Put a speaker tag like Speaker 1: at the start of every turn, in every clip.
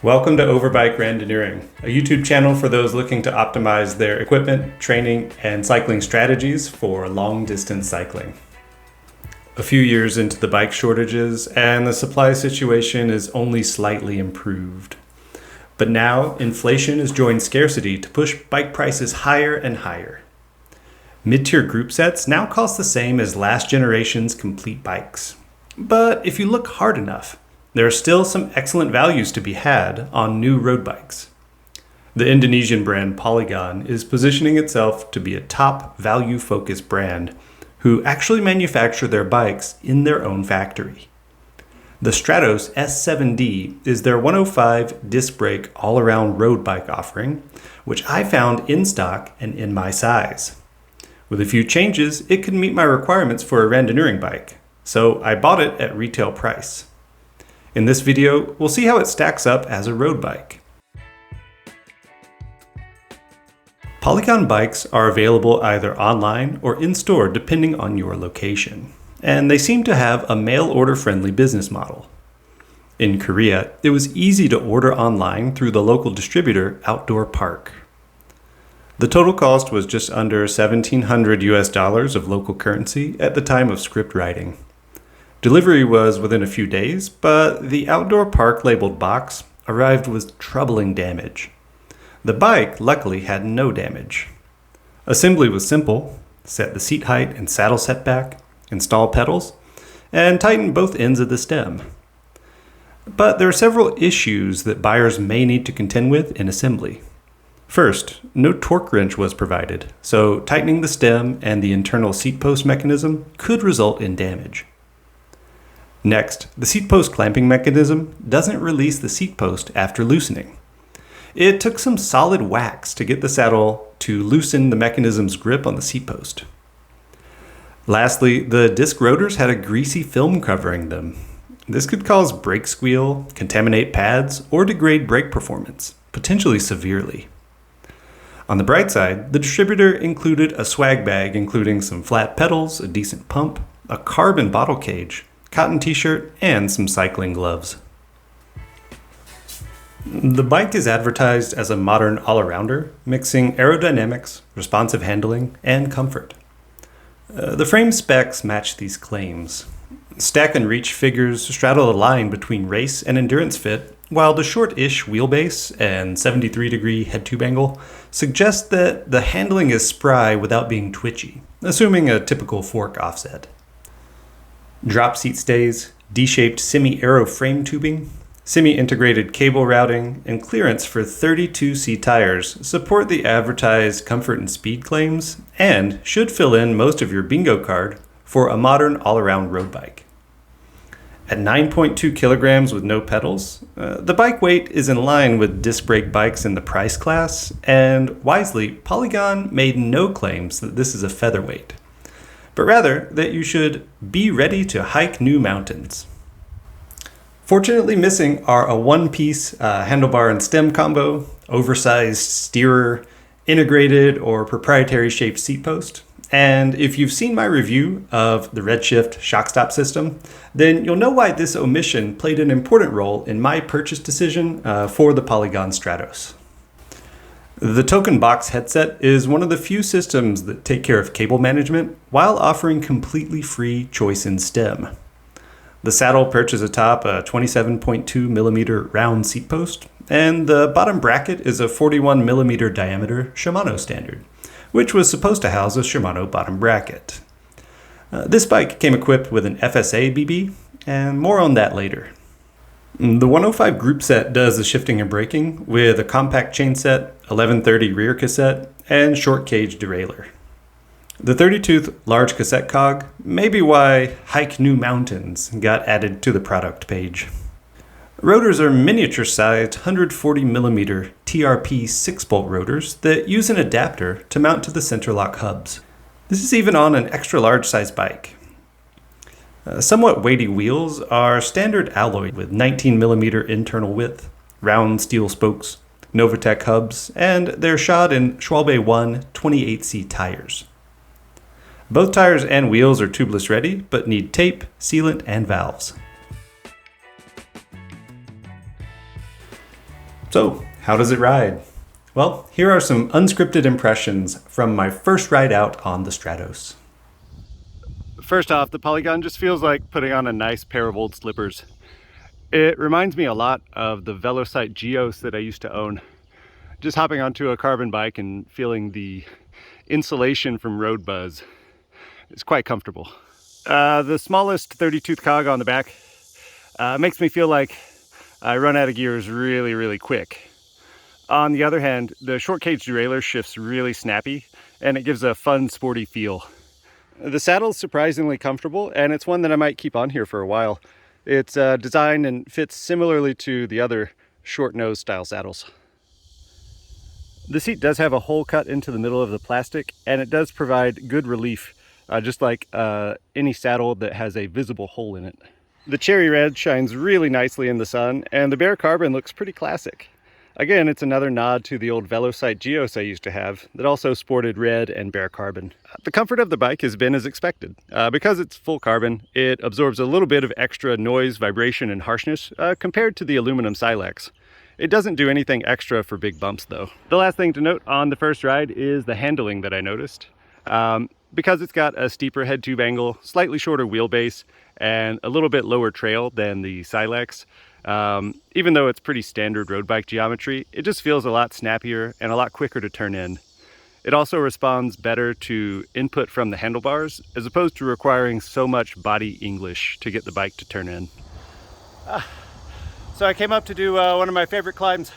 Speaker 1: Welcome to Overbike Randoneering, a YouTube channel for those looking to optimize their equipment, training, and cycling strategies for long-distance cycling. A few years into the bike shortages, and the supply situation is only slightly improved. But now, inflation has joined scarcity to push bike prices higher and higher. Mid-tier group sets now cost the same as last generation's complete bikes. But if you look hard enough, there are still some excellent values to be had on new road bikes. The Indonesian brand Polygon is positioning itself to be a top value-focused brand who actually manufacture their bikes in their own factory. The Strattos S7D is their 105 disc brake all-around road bike offering, which I found in stock and in my size. With a few changes, it could meet my requirements for a randoneering bike, so I bought it at retail price. In this video, we'll see how it stacks up as a road bike. Polygon bikes are available either online or in-store depending on your location, and they seem to have a mail-order friendly business model. In Korea, it was easy to order online through the local distributor Outdoor Park. The total cost was just under $1,700 of local currency at the time of script writing. Delivery was within a few days, but the Outdoor Park labeled box arrived with troubling damage. The bike luckily had no damage. Assembly was simple: set the seat height and saddle setback, install pedals, and tighten both ends of the stem. But there are several issues that buyers may need to contend with in assembly. First, no torque wrench was provided, so tightening the stem and the internal seat post mechanism could result in damage. Next, the seat post clamping mechanism doesn't release the seat post after loosening. It took some solid wax to get the saddle to loosen the mechanism's grip on the seat post. Lastly, the disc rotors had a greasy film covering them. This could cause brake squeal, contaminate pads, or degrade brake performance, potentially severely. On the bright side, the distributor included a swag bag including some flat pedals, a decent pump, a carbon bottle cage, cotton t-shirt, and some cycling gloves. The bike is advertised as a modern all-arounder, mixing aerodynamics, responsive handling, and comfort. The frame specs match these claims. Stack and reach figures straddle a line between race and endurance fit, while the short-ish wheelbase and 73-degree head-tube angle suggest that the handling is spry without being twitchy, assuming a typical fork offset. Drop seat stays, D-shaped semi-aero frame tubing, semi-integrated cable routing, and clearance for 32C tires support the advertised comfort and speed claims and should fill in most of your bingo card for a modern all-around road bike. At 9.2 kilograms with no pedals, the bike weight is in line with disc brake bikes in the price class, and wisely, Polygon made no claims that this is a featherweight, but rather that you should be ready to hike new mountains. Fortunately missing are a one-piece handlebar and stem combo, oversized steerer, integrated or proprietary shaped seat post, and if you've seen my review of the Redshift shock stop system, then you'll know why this omission played an important role in my purchase decision for the Polygon Strattos. The Token Box headset is one of the few systems that take care of cable management while offering completely free choice in stem. The saddle perches atop a 27.2mm round seat post, and the bottom bracket is a 41mm diameter Shimano standard, which was supposed to house a Shimano bottom bracket. This bike came equipped with an FSA BB, and more on that later. The 105 group set does the shifting and braking with a compact chain set, 1130 rear cassette, and short cage derailleur. The 30-tooth large cassette cog may be why Hike New Mountains got added to the product page. Rotors are miniature-sized 140mm TRP 6-bolt rotors that use an adapter to mount to the center lock hubs. This is even on an extra-large size bike. Somewhat weighty wheels are standard alloy with 19mm internal width, round steel spokes, Novatec hubs, and they're shod in Schwalbe 1 28C tires. Both tires and wheels are tubeless ready, but need tape, sealant, and valves. So, how does it ride? Well, here are some unscripted impressions from my first ride out on the Strattos.
Speaker 2: First off, the Polygon just feels like putting on a nice pair of old slippers. It reminds me a lot of the Velocite Geos that I used to own. Just hopping onto a carbon bike and feeling the insulation from road buzz is quite comfortable. The smallest 30-tooth cog on the back makes me feel like I run out of gears really quick. On the other hand, the short cage derailleur shifts really snappy and it gives a fun, sporty feel. The saddle's surprisingly comfortable, and it's one that I might keep on here for a while. It's designed and fits similarly to the other short nose style saddles. The seat does have a hole cut into the middle of the plastic, and it does provide good relief, just like any saddle that has a visible hole in it. The cherry red shines really nicely in the sun, and the bare carbon looks pretty classic. Again, it's another nod to the old Velocite Geos I used to have that also sported red and bare carbon. The comfort of the bike has been as expected. Because it's full carbon, it absorbs a little bit of extra noise, vibration, and harshness compared to the aluminum Silex. It doesn't do anything extra for big bumps though. The last thing to note on the first ride is the handling that I noticed. Because it's got a steeper head tube angle, slightly shorter wheelbase, and a little bit lower trail than the Silex, even though it's pretty standard road bike geometry, it just feels a lot snappier and a lot quicker to turn in. It also responds better to input from the handlebars, as opposed to requiring so much body English to get the bike to turn in. So I came up to do one of my favorite climbs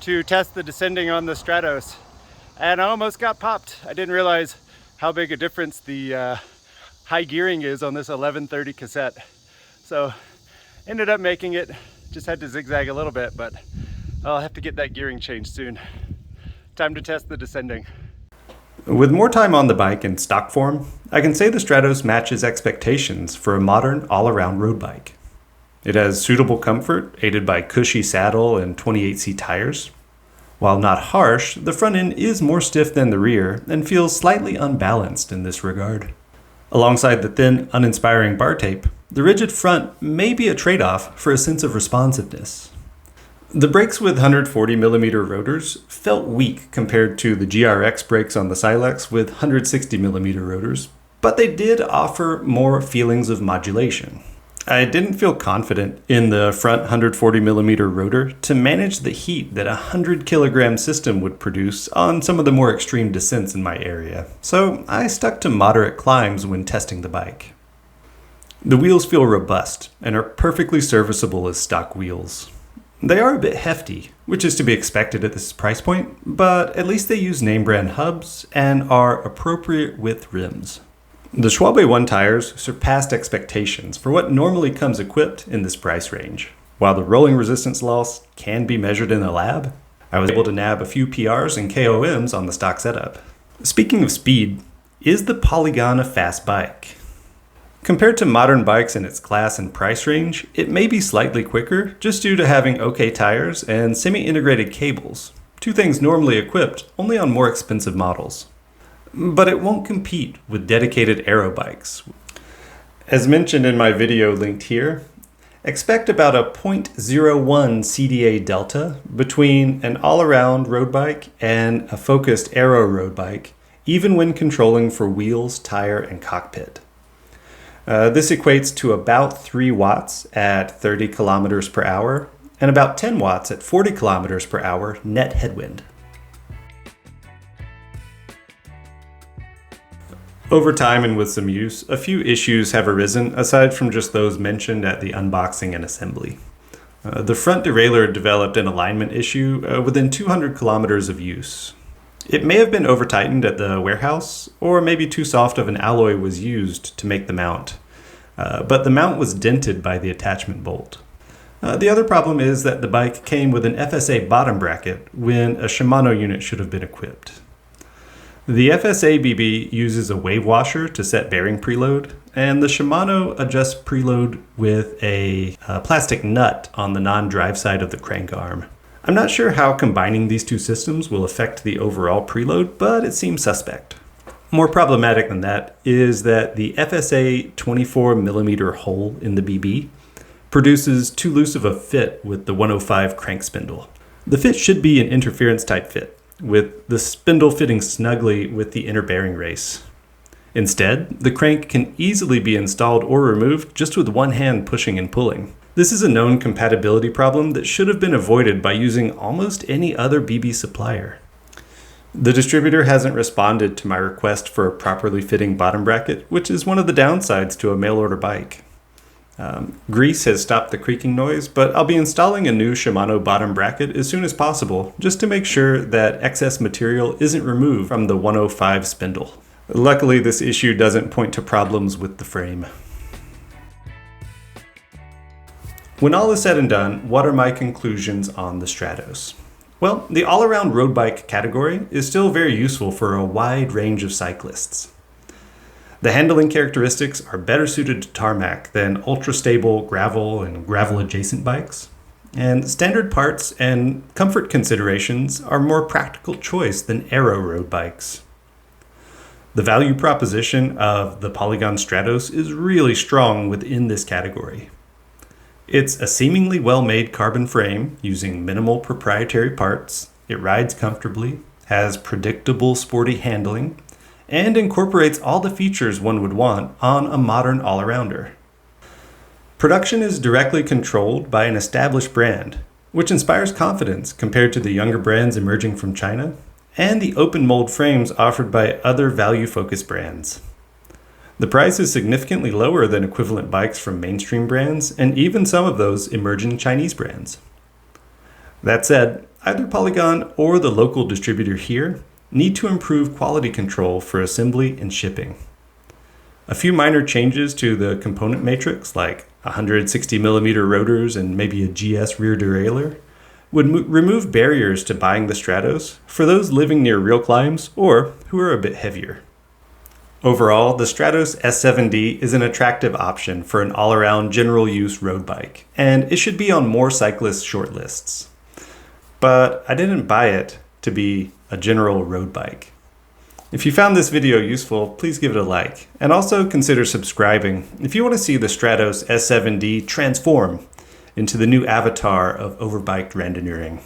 Speaker 2: to test the descending on the Strattos, and I almost got popped. I didn't realize how big a difference the high gearing is on this 1130 cassette. So ended up making it, just had to zigzag a little bit, but I'll have to get that gearing changed soon. Time to test the descending.
Speaker 1: With more time on the bike in stock form, I can say the Strattos matches expectations for a modern all-around road bike. It has suitable comfort, aided by Cushy saddle and 28C tires. While not harsh, the front end is more stiff than the rear and feels slightly unbalanced in this regard. Alongside the thin, uninspiring bar tape, the rigid front may be a trade-off for a sense of responsiveness. The brakes with 140mm rotors felt weak compared to the GRX brakes on the Silex with 160mm rotors, but they did offer more feelings of modulation. I didn't feel confident in the front 140mm rotor to manage the heat that a 100kg system would produce on some of the more extreme descents in my area, so I stuck to moderate climbs when testing the bike. The wheels feel robust and are perfectly serviceable as stock wheels. They are a bit hefty, which is to be expected at this price point, but at least they use name brand hubs and are appropriate width rims. The Schwalbe 1 tires surpassed expectations for what normally comes equipped in this price range. While the rolling resistance loss can be measured in a lab, I was able to nab a few PRs and KOMs on the stock setup. Speaking of speed, is the Polygon a fast bike? Compared to modern bikes in its class and price range, it may be slightly quicker just due to having OK tires and semi-integrated cables, two things normally equipped only on more expensive models. But it won't compete with dedicated aero bikes. As mentioned in my video linked here, expect about a 0.01 CDA delta between an all-around road bike and a focused aero road bike, even when controlling for wheels, tire, and cockpit. This equates to about 3 watts at 30 kilometers per hour and about 10 watts at 40 kilometers per hour net headwind. Over time and with some use, a few issues have arisen aside from just those mentioned at the unboxing and assembly. The front derailleur developed an alignment issue within 200 kilometers of use. It may have been over-tightened at the warehouse, or maybe too soft of an alloy was used to make the mount. But the mount was dented by the attachment bolt. The other problem is that the bike came with an FSA bottom bracket when a Shimano unit should have been equipped. The FSA BB uses a wave washer to set bearing preload, and the Shimano adjusts preload with a plastic nut on the non-drive side of the crank arm. I'm not sure how combining these two systems will affect the overall preload, but it seems suspect. More problematic than that is that the FSA 24mm hole in the BB produces too loose of a fit with the 105 crank spindle. The fit should be an interference type fit, with the spindle fitting snugly with the inner bearing race. Instead, the crank can easily be installed or removed just with one hand pushing and pulling. This is a known compatibility problem that should have been avoided by using almost any other BB supplier. The distributor hasn't responded to my request for a properly fitting bottom bracket, which is one of the downsides to a mail order bike. Greasy has stopped the creaking noise, but I'll be installing a new Shimano bottom bracket as soon as possible, just to make sure that excess material isn't removed from the 105 spindle. Luckily, this issue doesn't point to problems with the frame. When all is said and done, what are my conclusions on the Strattos? Well, the all-around road bike category is still very useful for a wide range of cyclists. The handling characteristics are better suited to tarmac than ultra-stable gravel and gravel-adjacent bikes, and standard parts and comfort considerations are more practical choice than aero road bikes. The value proposition of the Polygon Strattos is really strong within this category. It's a seemingly well-made carbon frame using minimal proprietary parts. It rides comfortably, has predictable sporty handling, and incorporates all the features one would want on a modern all-arounder. Production is directly controlled by an established brand, which inspires confidence compared to the younger brands emerging from China, and the open mold frames offered by other value-focused brands. The price is significantly lower than equivalent bikes from mainstream brands and even some of those emerging Chinese brands. That said, either Polygon or the local distributor here need to improve quality control for assembly and shipping. A few minor changes to the component matrix, like 160mm rotors and maybe a GS rear derailleur, would remove barriers to buying the Strattos for those living near real climbs or who are a bit heavier. Overall, the Strattos S7D is an attractive option for an all-around general use road bike, and it should be on more cyclists' shortlists. But I didn't buy it to be a general road bike. If you found this video useful, please give it a like, and also consider subscribing if you want to see the Strattos S7D transform into the new avatar of overbiked randonneuring.